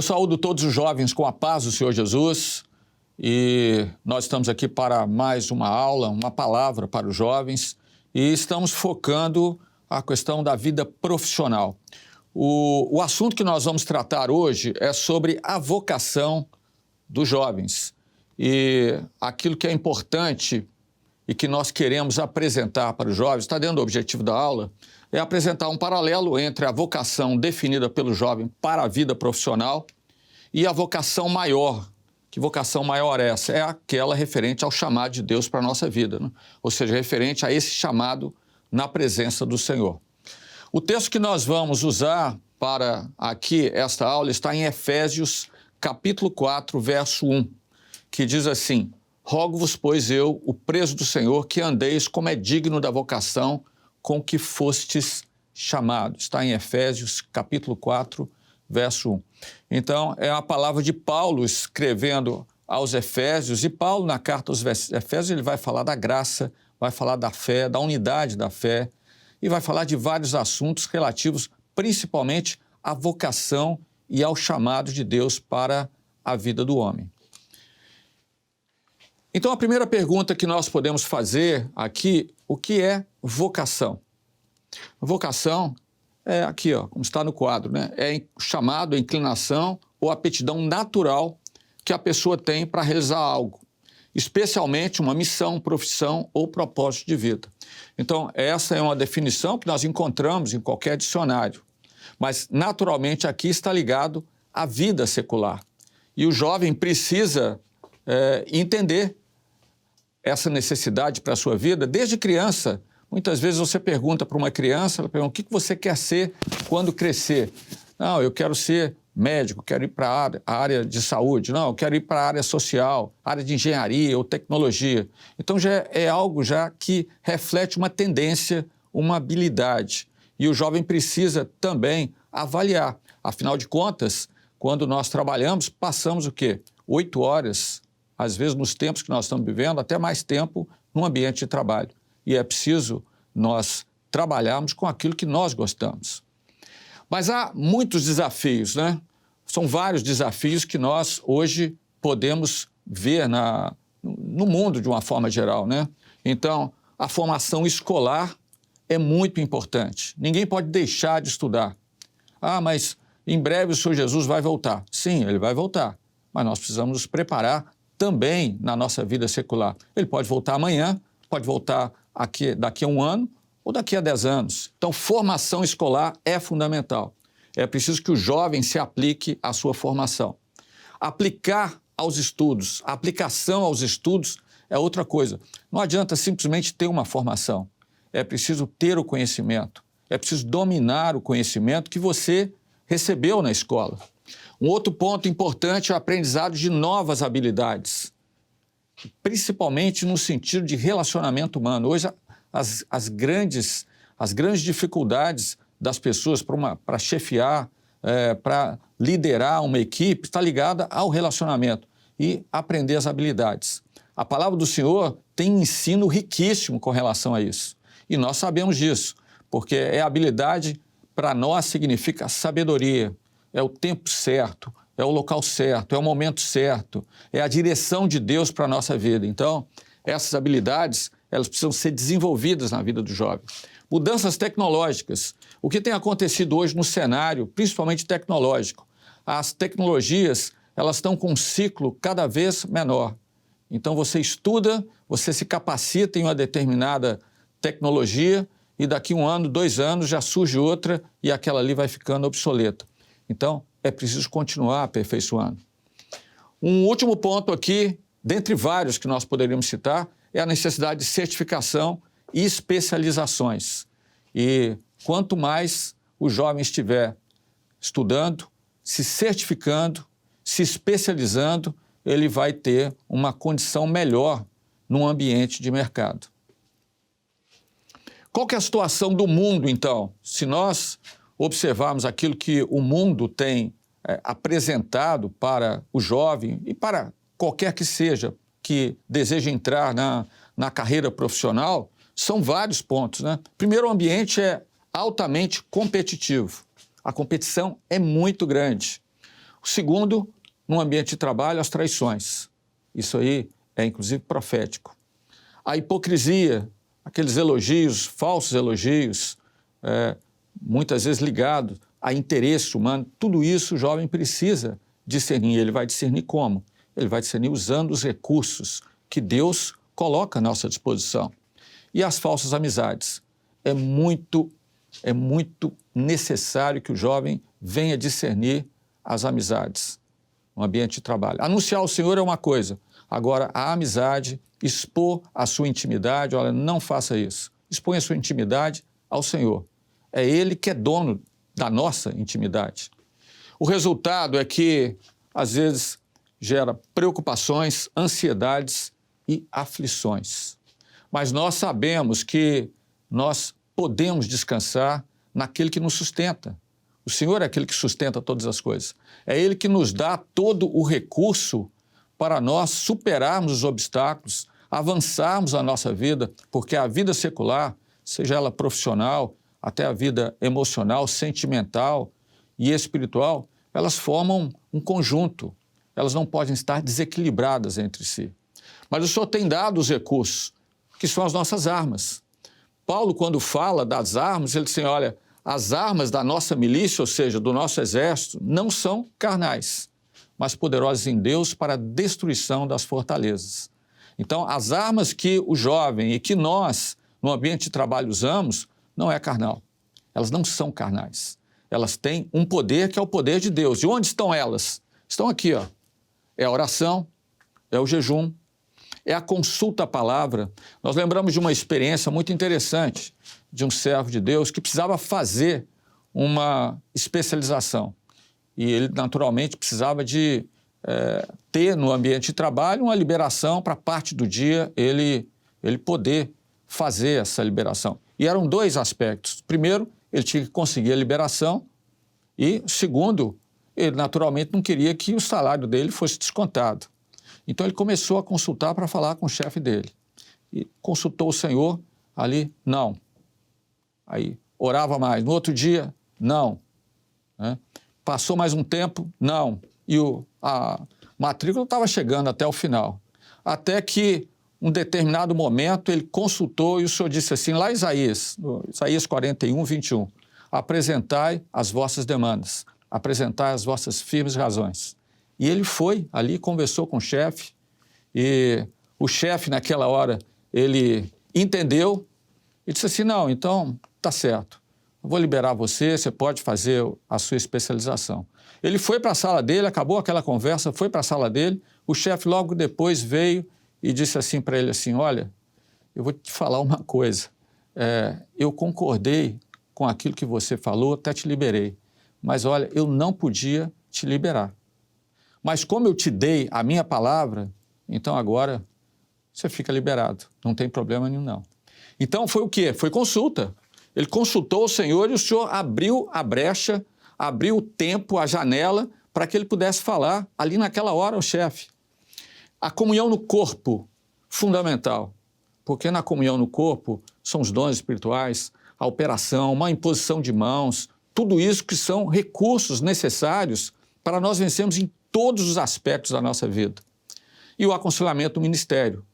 Eu saúdo todos os jovens com a paz do Senhor Jesus e nós estamos aqui para mais uma aula, uma palavra para os jovens e estamos focando a questão da vida profissional. O assunto que nós vamos tratar hoje é sobre a vocação dos jovens e aquilo que é importante e que nós queremos apresentar para os jovens, está dentro do objetivo da aula, é apresentar um paralelo entre a vocação definida pelo jovem para a vida profissional e a vocação maior. Que vocação maior é essa? É aquela referente ao chamado de Deus para a nossa vida, né? Ou seja, referente a esse chamado na presença do Senhor. O texto que nós vamos usar para aqui esta aula está em Efésios capítulo 4, verso 1, que diz assim: rogo-vos, pois eu, o preso do Senhor, que andeis como é digno da vocação com que fostes chamados. Está em Efésios, capítulo 4, verso 1. Então, é a palavra de Paulo escrevendo aos Efésios, e Paulo, na carta aos Efésios, ele vai falar da graça, vai falar da fé, da unidade da fé, e vai falar de vários assuntos relativos, principalmente à vocação e ao chamado de Deus para a vida do homem. Então, a primeira pergunta que nós podemos fazer aqui, o que é vocação? Vocação é aqui, ó, como está no quadro, né? É chamado, a inclinação ou aptidão natural que a pessoa tem para realizar algo, especialmente uma missão, profissão ou propósito de vida. Então, essa é uma definição que nós encontramos em qualquer dicionário, mas naturalmente aqui está ligado à vida secular. E o jovem precisa entender essa necessidade para a sua vida desde criança. Muitas vezes você pergunta para uma criança, ela pergunta: o que você quer ser quando crescer? Não, eu quero ser médico, quero ir para a área de saúde. Não, eu quero ir para a área social, área de engenharia ou tecnologia. Então já é algo já que reflete uma tendência, uma habilidade. E o jovem precisa também avaliar. Afinal de contas, quando nós trabalhamos, passamos o quê? 8 horas, às vezes nos tempos que nós estamos vivendo, até mais tempo no ambiente de trabalho. E é preciso nós trabalharmos com aquilo que nós gostamos. Mas há muitos desafios, né? São vários desafios que nós hoje podemos ver no mundo de uma forma geral, né? Então, a formação escolar é muito importante. Ninguém pode deixar de estudar. Ah, mas em breve o Senhor Jesus vai voltar. Sim, ele vai voltar, mas nós precisamos nos preparar também na nossa vida secular. Ele pode voltar amanhã, pode voltar daqui a 1 ano ou daqui a 10 anos. Então, formação escolar é fundamental. É preciso que o jovem se aplique à sua formação. Aplicar aos estudos, a aplicação aos estudos é outra coisa. Não adianta simplesmente ter uma formação. É preciso ter o conhecimento. É preciso dominar o conhecimento que você recebeu na escola. Um outro ponto importante é o aprendizado de novas habilidades, principalmente no sentido de relacionamento humano. Hoje, as grandes dificuldades das pessoas para chefiar, para liderar uma equipe, está ligada ao relacionamento e aprender as habilidades. A palavra do Senhor tem um ensino riquíssimo com relação a isso. E nós sabemos disso, porque a habilidade para nós significa sabedoria, é o tempo certo, é o local certo, é o momento certo, é a direção de Deus para a nossa vida. Então, essas habilidades, elas precisam ser desenvolvidas na vida do jovem. Mudanças tecnológicas. O que tem acontecido hoje no cenário, principalmente tecnológico? As tecnologias, elas estão com um ciclo cada vez menor. Então, você estuda, você se capacita em uma determinada tecnologia e daqui 1 ano, 2 anos, já surge outra e aquela ali vai ficando obsoleta. Então, é preciso continuar aperfeiçoando. Um último ponto aqui, dentre vários que nós poderíamos citar, é a necessidade de certificação e especializações. E quanto mais o jovem estiver estudando, se certificando, se especializando, ele vai ter uma condição melhor no ambiente de mercado. Qual que é a situação do mundo, então? Se nós observarmos aquilo que o mundo tem apresentado para o jovem e para qualquer que seja que deseja entrar na carreira profissional, são vários pontos, né? Primeiro, o ambiente é altamente competitivo. A competição é muito grande. O segundo, no ambiente de trabalho, as traições. Isso aí é, inclusive, profético. A hipocrisia, aqueles elogios, falsos elogios, muitas vezes ligados a interesse humano, tudo isso o jovem precisa discernir. Ele vai discernir como? Ele vai discernir usando os recursos que Deus coloca à nossa disposição. E as falsas amizades. É muito necessário que o jovem venha discernir as amizades no ambiente de trabalho. Anunciar o Senhor é uma coisa, agora a amizade, expor a sua intimidade, olha, não faça isso. Exponha a sua intimidade ao Senhor. É Ele que é dono da nossa intimidade. O resultado é que, às vezes, gera preocupações, ansiedades e aflições. Mas nós sabemos que nós podemos descansar naquele que nos sustenta. O Senhor é aquele que sustenta todas as coisas. É Ele que nos dá todo o recurso para nós superarmos os obstáculos, avançarmos a nossa vida, porque a vida secular, seja ela profissional, até a vida emocional, sentimental e espiritual, elas formam um conjunto. Elas não podem estar desequilibradas entre si. Mas o Senhor tem dado os recursos, que são as nossas armas. Paulo, quando fala das armas, ele diz assim, olha, as armas da nossa milícia, ou seja, do nosso exército, não são carnais, mas poderosas em Deus para a destruição das fortalezas. Então, as armas que o jovem e que nós, no ambiente de trabalho, usamos, não é carnal. Elas não são carnais. Elas têm um poder que é o poder de Deus. E onde estão elas? Estão aqui, ó. É a oração, é o jejum, é a consulta à palavra. Nós lembramos de uma experiência muito interessante de um servo de Deus que precisava fazer uma especialização. E ele, naturalmente, precisava de ter no ambiente de trabalho uma liberação para parte do dia ele poder fazer essa liberação. E eram dois aspectos. Primeiro, ele tinha que conseguir a liberação e, segundo, ele naturalmente não queria que o salário dele fosse descontado. Então ele começou a consultar para falar com o chefe dele. E consultou o Senhor ali, não. Aí orava mais. No outro dia, não. Passou mais um tempo, não. E a matrícula estava chegando até o final. Até que, um determinado momento, ele consultou e o Senhor disse assim, lá em Isaías 41, 21, apresentai as vossas demandas, apresentai as vossas firmes razões. E ele foi ali, conversou com o chefe, e o chefe, naquela hora, ele entendeu e disse assim, não, então, tá certo, eu vou liberar você, você pode fazer a sua especialização. Ele foi para a sala dele, acabou aquela conversa, foi para a sala dele, o chefe logo depois veio e disse assim para ele assim, olha, eu vou te falar uma coisa, eu concordei com aquilo que você falou, até te liberei, mas olha, eu não podia te liberar. Mas como eu te dei a minha palavra, então agora você fica liberado, não tem problema nenhum não. Então foi o quê? Foi consulta. Ele consultou o Senhor e o Senhor abriu a brecha, abriu o tempo, a janela, para que ele pudesse falar ali naquela hora ao chefe. A comunhão no corpo, fundamental, porque na comunhão no corpo são os dons espirituais, a operação, uma imposição de mãos, tudo isso que são recursos necessários para nós vencermos em todos os aspectos da nossa vida. E o aconselhamento do ministério,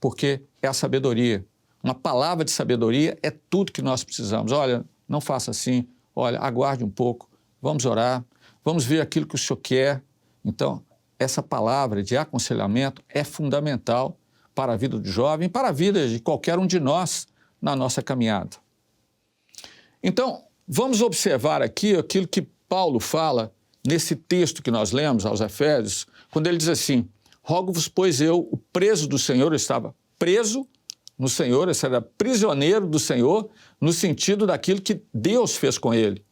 porque é a sabedoria. Uma palavra de sabedoria é tudo que nós precisamos. Olha, não faça assim, olha, aguarde um pouco, vamos orar, vamos ver aquilo que o Senhor quer. Então, essa palavra de aconselhamento é fundamental para a vida do jovem, para a vida de qualquer um de nós na nossa caminhada. Então, vamos observar aqui aquilo que Paulo fala nesse texto que nós lemos aos Efésios, quando ele diz assim, rogo-vos, pois eu, o preso do Senhor, eu estava preso no Senhor, eu era prisioneiro do Senhor, no sentido daquilo que Deus fez com ele,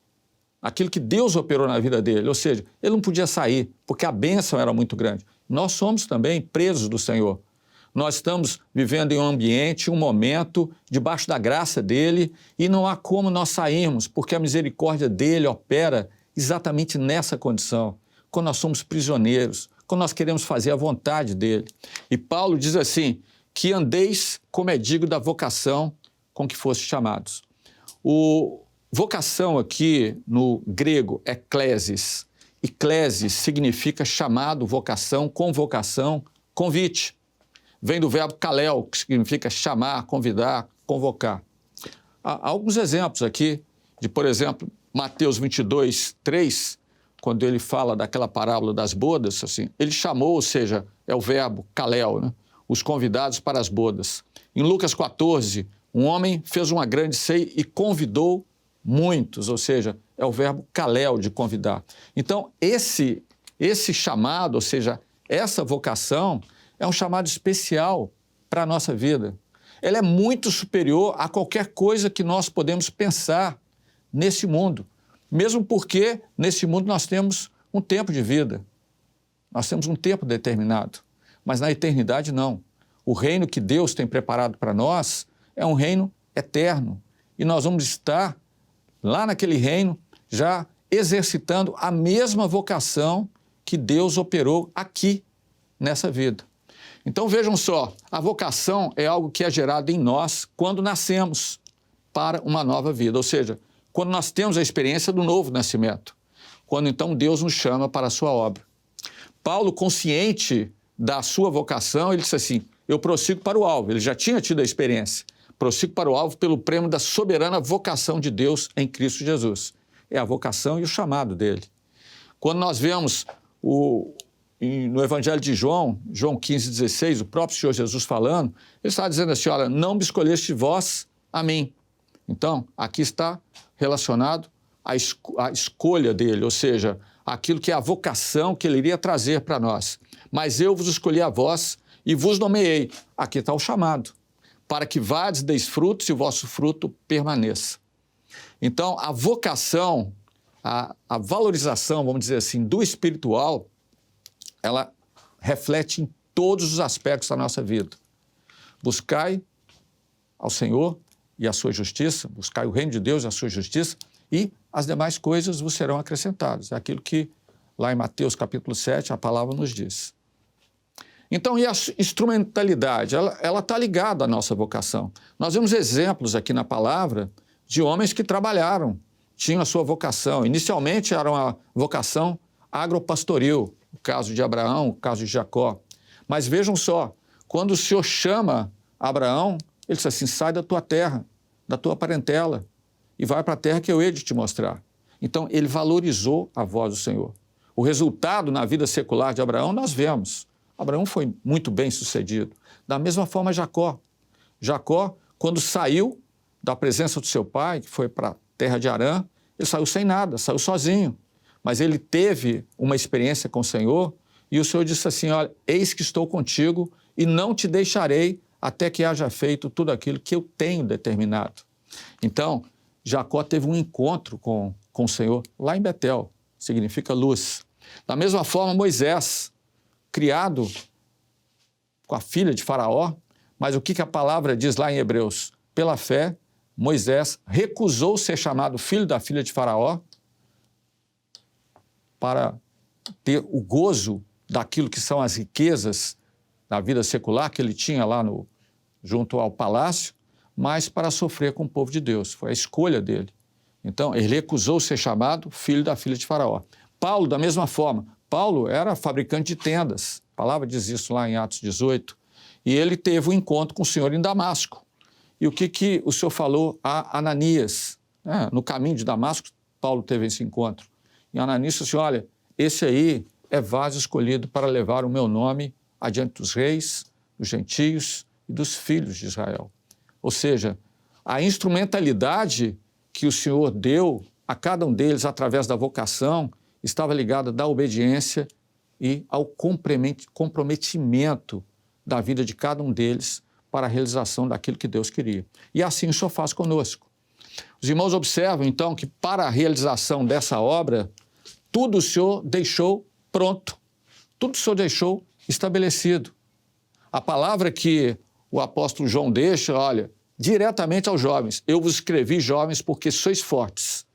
aquilo que Deus operou na vida dele, ou seja, ele não podia sair, porque a bênção era muito grande. Nós somos também presos do Senhor. Nós estamos vivendo em um ambiente, um momento, debaixo da graça dele, e não há como nós sairmos, porque a misericórdia dele opera exatamente nessa condição, quando nós somos prisioneiros, quando nós queremos fazer a vontade dele. E Paulo diz assim, que andeis como é digno da vocação com que fostes chamados. Vocação aqui no grego, eklesis, eclese significa chamado, vocação, convocação, convite. Vem do verbo kalel, que significa chamar, convidar, convocar. Há alguns exemplos aqui de, por exemplo, Mateus 22, 3, quando ele fala daquela parábola das bodas, assim, ele chamou, ou seja, é o verbo kalel, né, os convidados para as bodas. Em Lucas 14, um homem fez uma grande ceia e convidou muitos, ou seja, é o verbo kalel, de convidar. Então, esse chamado, ou seja, essa vocação, é um chamado especial para a nossa vida. Ela é muito superior a qualquer coisa que nós podemos pensar nesse mundo, mesmo porque nesse mundo nós temos um tempo de vida, nós temos um tempo determinado, mas na eternidade não. O reino que Deus tem preparado para nós é um reino eterno e nós vamos estar lá naquele reino já exercitando a mesma vocação que Deus operou aqui nessa vida. Então vejam só, a vocação é algo que é gerado em nós quando nascemos para uma nova vida, ou seja, quando nós temos a experiência do novo nascimento, quando então Deus nos chama para a sua obra. Paulo, consciente da sua vocação, ele disse assim, eu prossigo para o alvo, ele já tinha tido a experiência, prossigo para o alvo pelo prêmio da soberana vocação de Deus em Cristo Jesus. É a vocação e o chamado dele. Quando nós vemos no Evangelho de João 15,16, o próprio Senhor Jesus falando, ele está dizendo assim, olha, não me escolheste vós a mim. Então, aqui está relacionado à escolha dele, ou seja, aquilo que é a vocação que ele iria trazer para nós. Mas eu vos escolhi a vós e vos nomeei. Aqui está o chamado, para que vades, deis frutos e o vosso fruto permaneça. Então, a vocação, a valorização, vamos dizer assim, do espiritual, ela reflete em todos os aspectos da nossa vida. Buscai ao Senhor e a sua justiça, buscai o reino de Deus e a sua justiça, e as demais coisas vos serão acrescentadas. É aquilo que lá em Mateus capítulo 7 a palavra nos diz. Então, e a instrumentalidade? Ela está ligada à nossa vocação. Nós vemos exemplos aqui na palavra de homens que trabalharam, tinham a sua vocação. Inicialmente era uma vocação agropastoril, o caso de Abraão, o caso de Jacó. Mas vejam só, quando o Senhor chama Abraão, ele diz assim, sai da tua terra, da tua parentela, e vai para a terra que eu hei de te mostrar. Então, ele valorizou a voz do Senhor. O resultado na vida secular de Abraão nós vemos. Abraão foi muito bem sucedido. Da mesma forma, Jacó. Jacó, quando saiu da presença do seu pai, que foi para a terra de Harã, ele saiu sem nada, saiu sozinho. Mas ele teve uma experiência com o Senhor e o Senhor disse assim, olha, eis que estou contigo e não te deixarei até que haja feito tudo aquilo que eu tenho determinado. Então, Jacó teve um encontro com o Senhor lá em Betel, significa luz. Da mesma forma, Moisés, criado com a filha de Faraó, mas o que a palavra diz lá em Hebreus? Pela fé, Moisés recusou ser chamado filho da filha de Faraó para ter o gozo daquilo que são as riquezas da vida secular que ele tinha lá junto ao palácio, mas para sofrer com o povo de Deus. Foi a escolha dele. Então, ele recusou ser chamado filho da filha de Faraó. Paulo, da mesma forma, Paulo era fabricante de tendas, a palavra diz isso lá em Atos 18, e ele teve um encontro com o Senhor em Damasco. E o que o Senhor falou a Ananias? No caminho de Damasco, Paulo teve esse encontro. E Ananias disse assim, olha, esse aí é vaso escolhido para levar o meu nome adiante dos reis, dos gentios e dos filhos de Israel. Ou seja, a instrumentalidade que o Senhor deu a cada um deles através da vocação estava ligada da obediência e ao comprometimento da vida de cada um deles para a realização daquilo que Deus queria. E assim o Senhor faz conosco. Os irmãos observam, então, que para a realização dessa obra, tudo o Senhor deixou pronto, tudo o Senhor deixou estabelecido. A palavra que o apóstolo João deixa, olha, diretamente aos jovens, eu vos escrevi, jovens, porque sois fortes.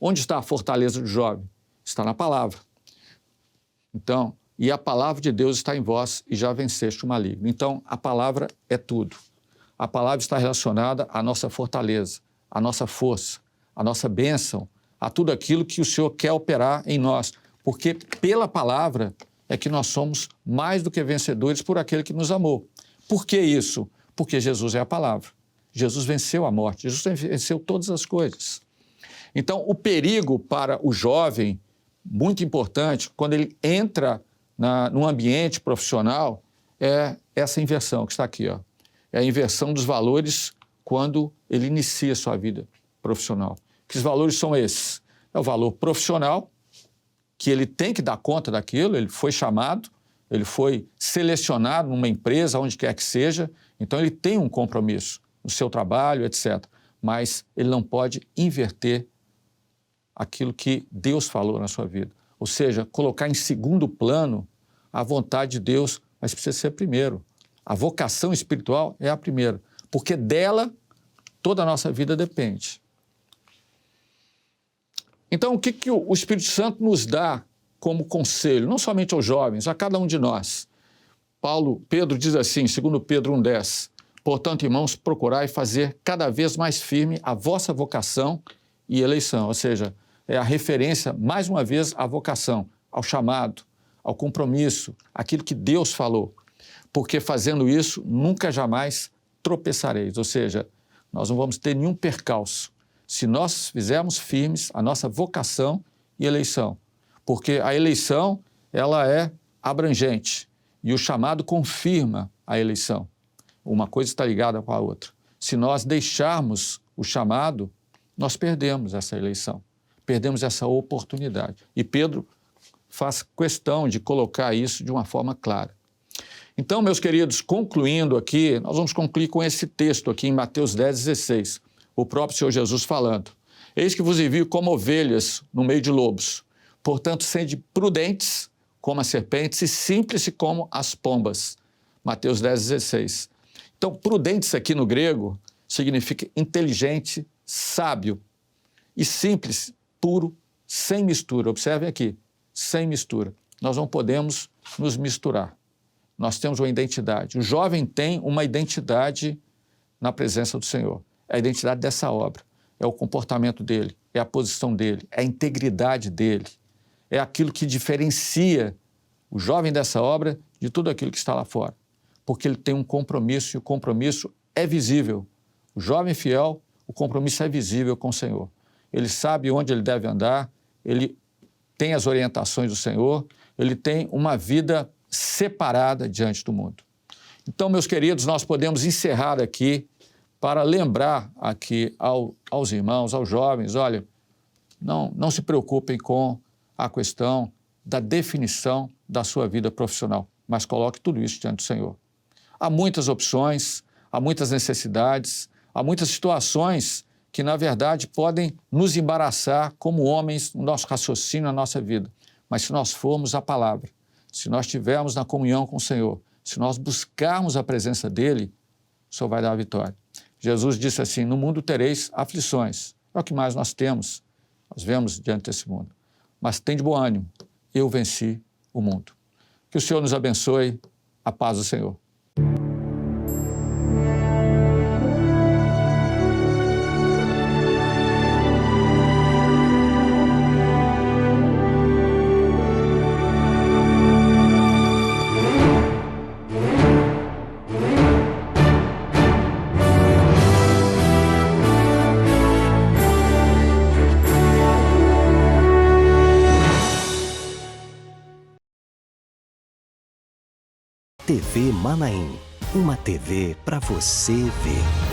Onde está a fortaleza do jovem? Está na palavra. Então, e a palavra de Deus está em vós e já venceste o maligno. Então, a palavra é tudo. A palavra está relacionada à nossa fortaleza, à nossa força, à nossa bênção, a tudo aquilo que o Senhor quer operar em nós. Porque pela palavra é que nós somos mais do que vencedores por aquele que nos amou. Por que isso? Porque Jesus é a palavra. Jesus venceu a morte, Jesus venceu todas as coisas. Então, o perigo para o jovem, muito importante, quando ele entra num ambiente profissional, é essa inversão que está aqui, ó. É a inversão dos valores quando ele inicia a sua vida profissional. Que os valores são esses? É o valor profissional, que ele tem que dar conta daquilo, ele foi chamado, ele foi selecionado numa empresa, onde quer que seja, então ele tem um compromisso no seu trabalho, etc. Mas ele não pode inverter aquilo que Deus falou na sua vida. Ou seja, colocar em segundo plano a vontade de Deus, mas precisa ser primeiro. A vocação espiritual é a primeira, porque dela toda a nossa vida depende. Então, o que o Espírito Santo nos dá como conselho, não somente aos jovens, a cada um de nós? Pedro diz assim, segundo Pedro 1,10, portanto, irmãos, procurai fazer cada vez mais firme a vossa vocação e eleição, ou seja, é a referência, mais uma vez, à vocação, ao chamado, ao compromisso, aquilo que Deus falou, porque fazendo isso, nunca jamais tropeçareis, ou seja, nós não vamos ter nenhum percalço se nós fizermos firmes a nossa vocação e eleição, porque a eleição, ela é abrangente e o chamado confirma a eleição. Uma coisa está ligada com a outra. Se nós deixarmos o chamado, nós perdemos essa eleição, perdemos essa oportunidade. E Pedro faz questão de colocar isso de uma forma clara. Então, meus queridos, concluindo aqui, nós vamos concluir com esse texto aqui em Mateus 10,16, o próprio Senhor Jesus falando. Eis que vos envio como ovelhas no meio de lobos. Portanto, sede prudentes como as serpentes e simples como as pombas. Mateus 10,16. Então, prudentes aqui no grego significa inteligente, sábio e simples, puro, sem mistura. Observem aqui, sem mistura. Nós não podemos nos misturar. Nós temos uma identidade. O jovem tem uma identidade na presença do Senhor. É a identidade dessa obra. É o comportamento dele, é a posição dele, é a integridade dele. É aquilo que diferencia o jovem dessa obra de tudo aquilo que está lá fora. Porque ele tem um compromisso e o compromisso é visível. O jovem fiel, o compromisso é visível com o Senhor. Ele sabe onde ele deve andar, ele tem as orientações do Senhor, ele tem uma vida separada diante do mundo. Então, meus queridos, nós podemos encerrar aqui para lembrar aqui aos irmãos, aos jovens, olha, não se preocupem com a questão da definição da sua vida profissional, mas coloque tudo isso diante do Senhor. Há muitas opções, há muitas necessidades, há muitas situações que, na verdade, podem nos embaraçar como homens no nosso raciocínio, na nossa vida. Mas se nós formos à palavra, se nós estivermos na comunhão com o Senhor, se nós buscarmos a presença dEle, o Senhor vai dar a vitória. Jesus disse assim, no mundo tereis aflições. É o que mais nós temos, nós vemos diante desse mundo. Mas tem de bom ânimo, eu venci o mundo. Que o Senhor nos abençoe, a paz do Senhor. TV Manaim, uma TV para você ver.